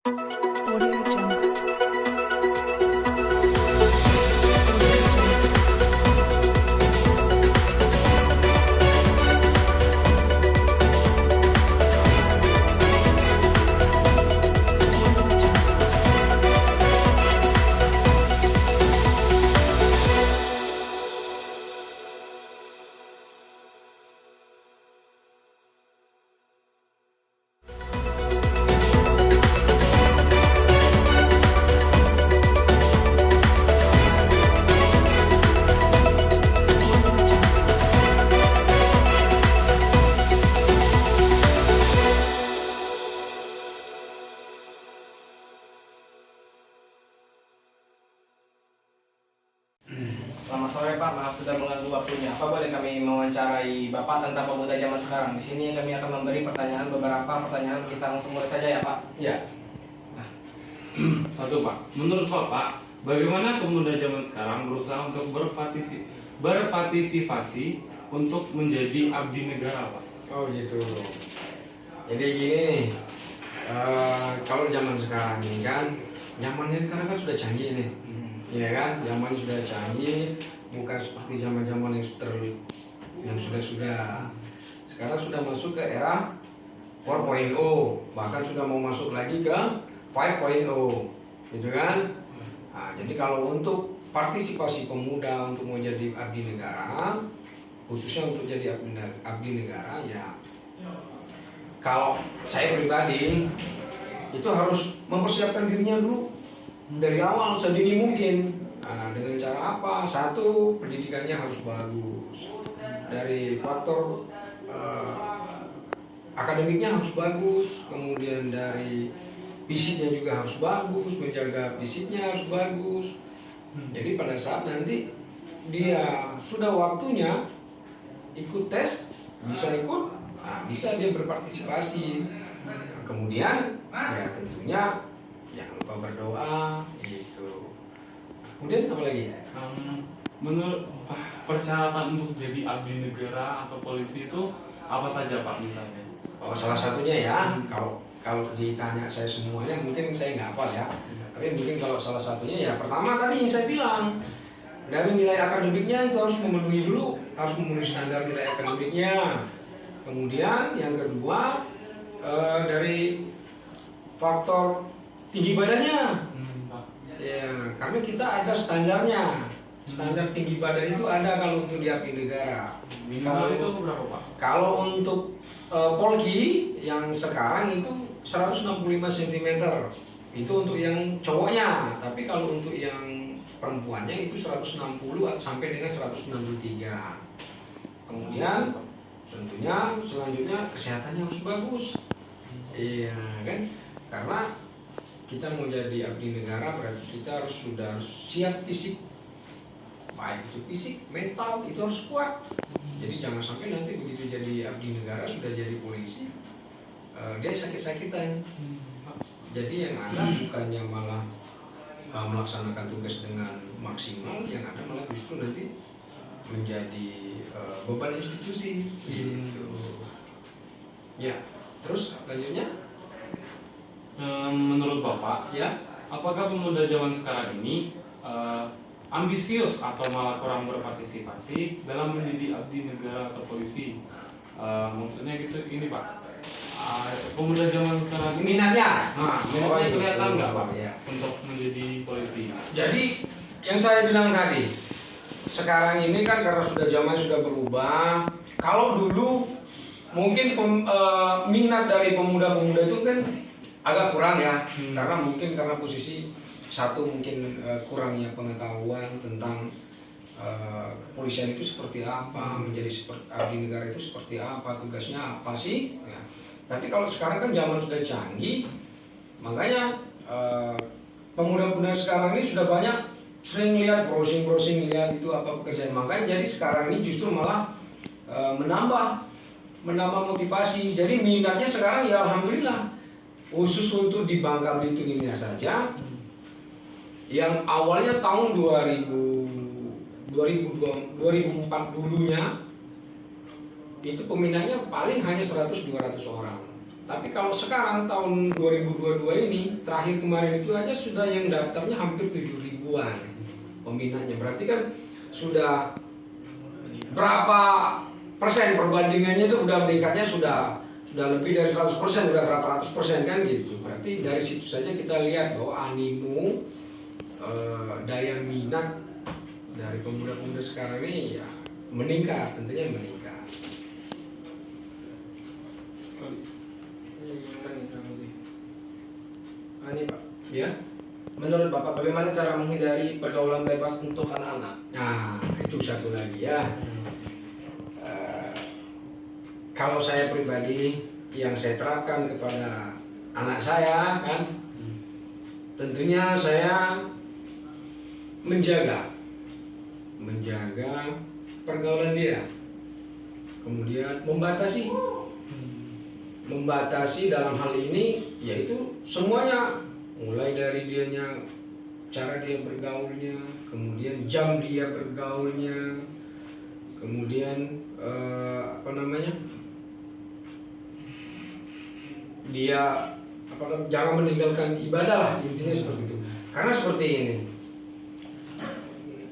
Audio Jungle. Selamat sore Pak, maaf sudah mengganggu waktunya. Apa boleh kami mewawancarai Bapak tentang pemuda zaman sekarang? Di sini kami akan memberi beberapa pertanyaan, kita langsung mulai saja ya Pak. Ya. Satu Pak, menurut Bapak, bagaimana pemuda zaman sekarang berusaha untuk berpartisipasi untuk menjadi abdi negara Pak? Oh gitu. Jadi gini nih, kalau zaman sekarang ini kan, zamannya sekarang kan sudah canggih nih, ya kan? Zaman sudah canggih, bukan seperti zaman-zaman yang sudah. Sekarang sudah masuk ke era 4.0, bahkan sudah mau masuk lagi ke 5.0, gitu kan? Nah, jadi kalau untuk partisipasi pemuda untuk menjadi abdi negara, khususnya untuk jadi abdi negara, ya kalau saya pribadi itu harus mempersiapkan dirinya dulu dari awal sedini mungkin. Nah, dengan cara apa? Satu, pendidikannya harus bagus, dari faktor akademiknya harus bagus, kemudian dari fisiknya juga harus bagus, menjaga fisiknya harus bagus. Jadi pada saat nanti dia sudah waktunya ikut tes, bisa ikut, nah, bisa dia berpartisipasi. Nah, kemudian ya tentunya jangan lupa berdoa gitu. Kemudian apa lagi? Menurut persyaratan untuk jadi abdi negara atau polisi itu apa saja Pak misalnya? Oh, salah satunya ya, kalau ditanya saya semuanya mungkin saya nggak hafal ya. Tapi mungkin kalau salah satunya ya pertama tadi yang saya bilang, dari nilai akademiknya itu harus memenuhi dulu, harus memenuhi standar nilai akademiknya. Kemudian yang kedua dari faktor tinggi badannya. Ya, karena kita ada standarnya. Standar tinggi badan itu ada kalau untuk di abdi negara. Minimal itu berapa Pak? Kalau untuk Polki yang sekarang itu 165 cm. Itu untuk yang cowoknya, tapi kalau untuk yang perempuannya itu 160 sampai dengan 163. Kemudian tentunya selanjutnya kesehatannya harus bagus. Iya kan? Karena kita mau jadi abdi negara berarti kita harus siap fisik. Baik itu fisik, mental itu harus kuat. Jadi jangan sampai nanti begitu jadi abdi negara sudah jadi polisi, dia sakit-sakitan. Jadi yang ada bukannya malah melaksanakan tugas dengan maksimal, yang ada malah justru nanti menjadi beban institusi gitu. Ya, terus lanjutnya? Menurut Bapak, Ya, apakah pemuda zaman sekarang ini ambisius atau malah kurang berpartisipasi dalam menjadi abdi negara atau polisi? Maksudnya gitu ini Pak. Pemuda zaman sekarang ini minatnya. minatnya kelihatan nggak Pak Ya. untuk menjadi polisi? Jadi yang saya bilang tadi, sekarang ini kan karena zaman sudah berubah. Kalau dulu mungkin minat dari pemuda-pemuda itu kan agak kurang ya, karena posisi satu mungkin kurangnya pengetahuan tentang kepolisian itu seperti apa, menjadi abdi negara itu seperti apa, tugasnya apa sih? Ya. Tapi kalau sekarang kan zaman sudah canggih, makanya pemuda-pemuda sekarang ini sudah banyak sering lihat browsing lihat itu apa pekerjaan. Makanya jadi sekarang ini justru malah menambah motivasi. Jadi minatnya sekarang ya alhamdulillah, khusus untuk di Bangka Belitung ini saja, yang awalnya tahun 2004 dulunya itu peminatnya paling hanya 100-200 orang. Tapi kalau sekarang tahun 2022 ini terakhir kemarin itu aja sudah yang daftarnya hampir 7.000-an peminatnya. Berarti kan sudah berapa persen perbandingannya itu udah meningkatnya sudah lebih dari 100%, udah berapa ratus persen kan gitu. Berarti dari situ saja kita lihat bahwa animo daya minat dari pemuda-pemuda sekarang ini ya meningkat, tentunya meningkat. Ini Pak, Ya. menurut Bapak bagaimana cara menghindari pergaulan bebas untuk anak-anak? Nah, itu satu lagi ya. Kalau saya pribadi yang saya terapkan kepada anak saya kan, tentunya saya menjaga pergaulan dia, kemudian membatasi dalam hal ini yaitu semuanya, mulai dari dianya, cara dia bergaulnya, kemudian jam dia bergaulnya, kemudian dia jangan meninggalkan ibadah lah, intinya seperti itu. Karena seperti ini,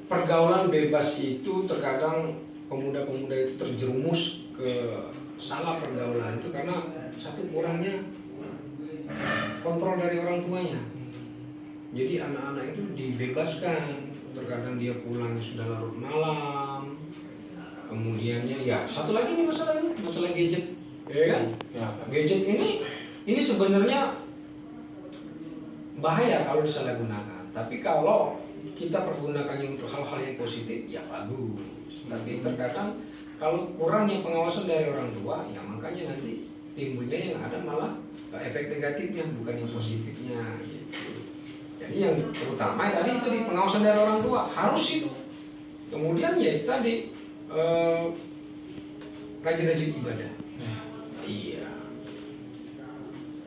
pergaulan bebas itu terkadang pemuda-pemuda itu terjerumus ke salah pergaulan itu karena satu kurangnya kontrol dari orang tuanya. Jadi anak-anak itu dibebaskan, terkadang dia pulang sudah larut malam. Kemudiannya ya satu lagi nih masalah gadget, ya kan? Ya. Gadget ini sebenarnya bahaya kalau disalahgunakan. Tapi kalau kita pergunakannya untuk hal-hal yang positif, ya bagus. Tapi terkadang kalau kurangnya pengawasan dari orang tua, ya makanya nanti timbulnya yang ada malah efek negatifnya, bukan yang positifnya. Gitu. Jadi yang terutama tadi itu di pengawasan dari orang tua harus itu. Kemudian ya tadi rajin-rajin ibadah. Iya.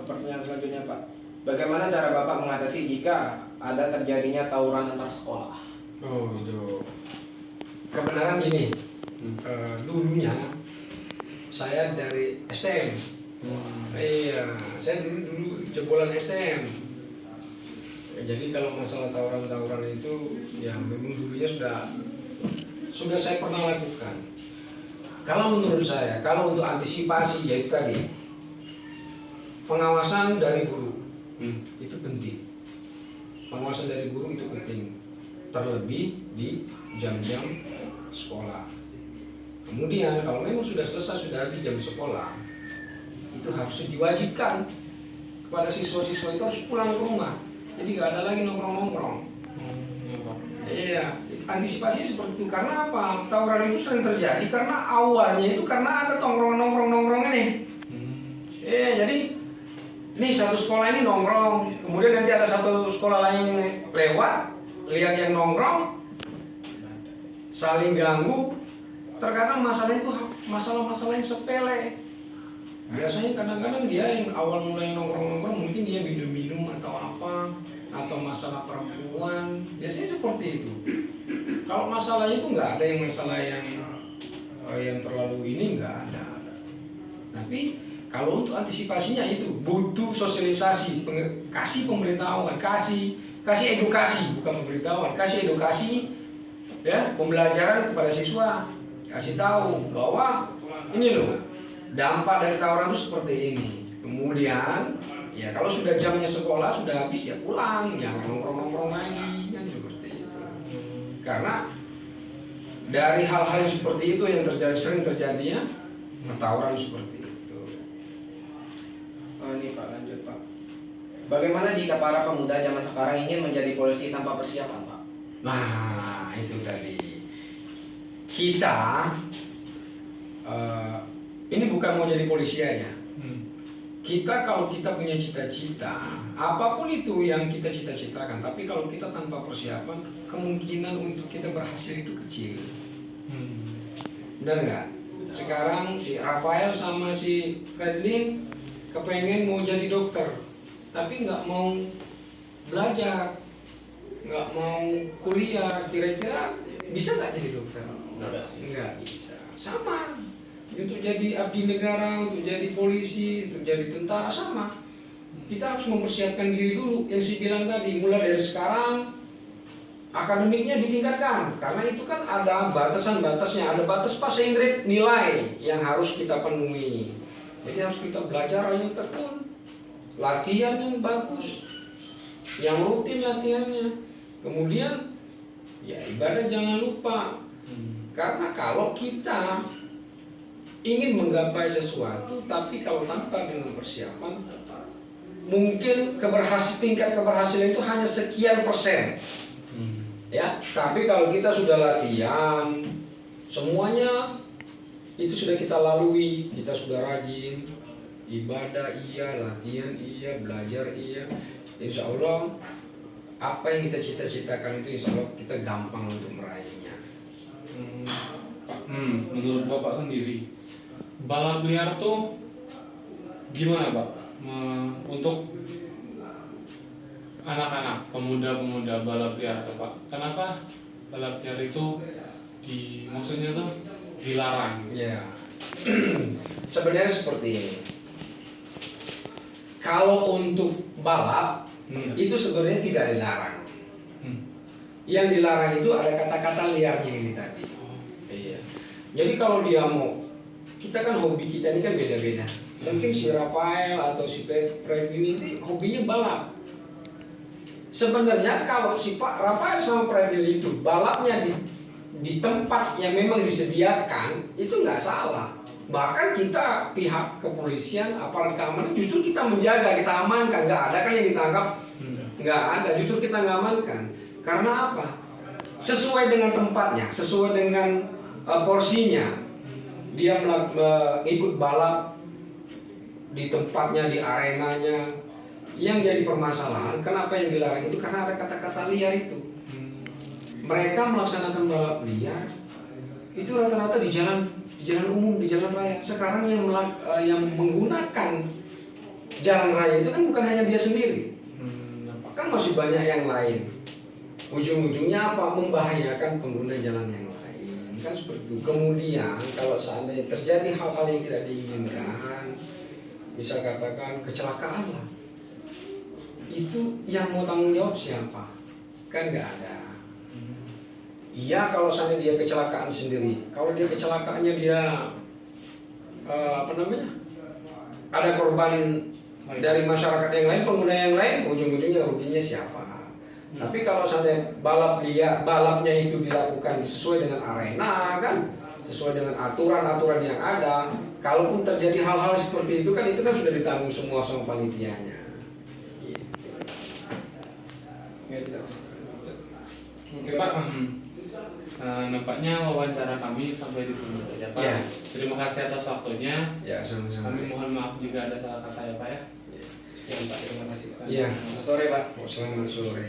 Pertanyaan selanjutnya Pak, bagaimana cara Bapak mengatasi jika ada terjadinya tawuran antar sekolah? Oh itu kebenaran gini, dulunya saya dari STM. Iya, saya dulu jebolan STM. Jadi kalau masalah tawuran-tawuran itu ya memang dulunya sudah saya pernah lakukan. Kalau menurut saya, kalau untuk antisipasi yaitu tadi pengawasan dari guru itu penting. Pengawasan dari guru itu penting, terlebih di jam-jam sekolah. Kemudian kalau memang sudah selesai, sudah habis jam sekolah, itu harus diwajibkan kepada siswa-siswa itu harus pulang ke rumah. Jadi nggak ada lagi nongkrong-nongkrong. Iya, antisipasinya seperti itu. Karena apa? Tawuran itu sering terjadi karena awalnya itu karena ada nongkrong ini. Iya, jadi ini satu sekolah ini nongkrong, kemudian nanti ada satu sekolah lain lewat, lihat yang nongkrong, saling ganggu. Terkadang masalah itu masalah-masalah yang sepele. Biasanya kadang-kadang dia yang awal mulai nongkrong-nongkrong mungkin dia minum-minum atau apa, atau masalah perempuan, biasanya seperti itu. Kalau masalahnya itu nggak ada yang masalah yang terlalu ini, nggak ada. Tapi kalau untuk antisipasinya itu butuh sosialisasi, kasih pemberitahuan, kasih edukasi, bukan pemberitahuan, kasih edukasi, ya, pembelajaran kepada siswa, kasih tahu bahwa ini loh dampak dari tawuran itu seperti ini. Kemudian ya kalau sudah jamnya sekolah sudah habis ya pulang, jangan nongkrong-nongkrong lagi, kan seperti itu. Karena dari hal-hal yang seperti itu yang sering terjadi ya tawuran seperti itu. Oh, ini Pak, lanjut Pak. Bagaimana jika para pemuda zaman sekarang ingin menjadi polisi tanpa persiapan Pak? Nah itu tadi kita ini bukan mau jadi polisi aja. Kita kalau kita punya cita-cita, apapun itu yang kita cita-citakan, tapi kalau kita tanpa persiapan, kemungkinan untuk kita berhasil itu kecil. Benar nggak? Sekarang si Rafael sama si Fredlin kepengen mau jadi dokter, tapi nggak mau belajar, nggak mau kuliah. Kira-kira bisa nggak jadi dokter? Nggak bisa. Sama. Untuk jadi abdi negara, untuk jadi polisi, untuk jadi tentara sama. Kita harus mempersiapkan diri dulu. Yang saya bilang tadi, mulai dari sekarang akademiknya ditingkatkan. Karena itu kan ada batasan-batasnya, ada batas passing grade nilai yang harus kita penuhi. Jadi harus kita belajar yang tekun, latihan yang bagus, yang rutin latihannya. Kemudian ya ibadah jangan lupa. Karena kalau kita ingin menggapai sesuatu, tapi kalau tanpa dengan persiapan, mungkin tingkat keberhasilan itu hanya sekian persen. Ya, tapi kalau kita sudah latihan, semuanya itu sudah kita lalui, kita sudah rajin, ibadah iya, latihan iya, belajar iya, insya Allah apa yang kita cita-citakan itu insya Allah kita gampang untuk meraihnya. Menurut Bapak sendiri, balap liar tuh gimana Pak? Untuk anak-anak, pemuda-pemuda balap liar tuh Pak, kenapa balap liar itu maksudnya tuh dilarang? Ya, sebenarnya seperti ini. Kalau untuk balap itu sebenarnya tidak dilarang. Yang dilarang itu ada kata-kata liarnya ini tadi. Iya. Jadi kalau dia mau, kita kan hobi kita ini kan beda-beda. Mungkin si Rafael atau si Fred ini hobinya balap. Sebenarnya kalau si Pak Rafael sama Fredil itu balapnya di tempat yang memang disediakan itu nggak salah. Bahkan kita pihak kepolisian, aparat keamanan justru kita menjaga, kita amankan. Nggak ada kan yang ditangkap, nggak ada. Justru kita ngamankan. Karena apa? Sesuai dengan tempatnya, sesuai dengan porsinya. Dia ikut balap di tempatnya, di arenanya. Yang jadi permasalahan, kenapa yang dilarang itu? Karena ada kata-kata liar itu. Mereka melaksanakan balap liar itu rata-rata di jalan umum, di jalan raya. Sekarang yang menggunakan jalan raya itu kan bukan hanya dia sendiri, kan masih banyak yang lain. Ujung-ujungnya apa? Membahayakan pengguna jalan yang lain. Kan seperti itu. Kemudian kalau seandainya terjadi hal-hal yang tidak diinginkan, bisa katakan kecelakaan lah, itu yang mau tanggung jawab siapa? Kan nggak ada. Iya kalau seandainya dia kecelakaan sendiri. Kalau dia kecelakaannya dia ada korban dari masyarakat yang lain, pengguna yang lain, ujung-ujungnya ruginya siapa? Tapi kalau seandainya balapnya itu dilakukan sesuai dengan arena kan, sesuai dengan aturan-aturan yang ada, kalaupun terjadi hal-hal seperti itu kan sudah ditanggung semua sama panitianya. Oke Pak, nampaknya wawancara kami sampai di sini saja Pak. Ya. Terima kasih atas waktunya. Ya, sama-sama. Kami mohon maaf jika ada salah kata ya Pak ya. Sekian Pak, terima kasih Pak. Iya. Selamat sore Pak. Selamat sore.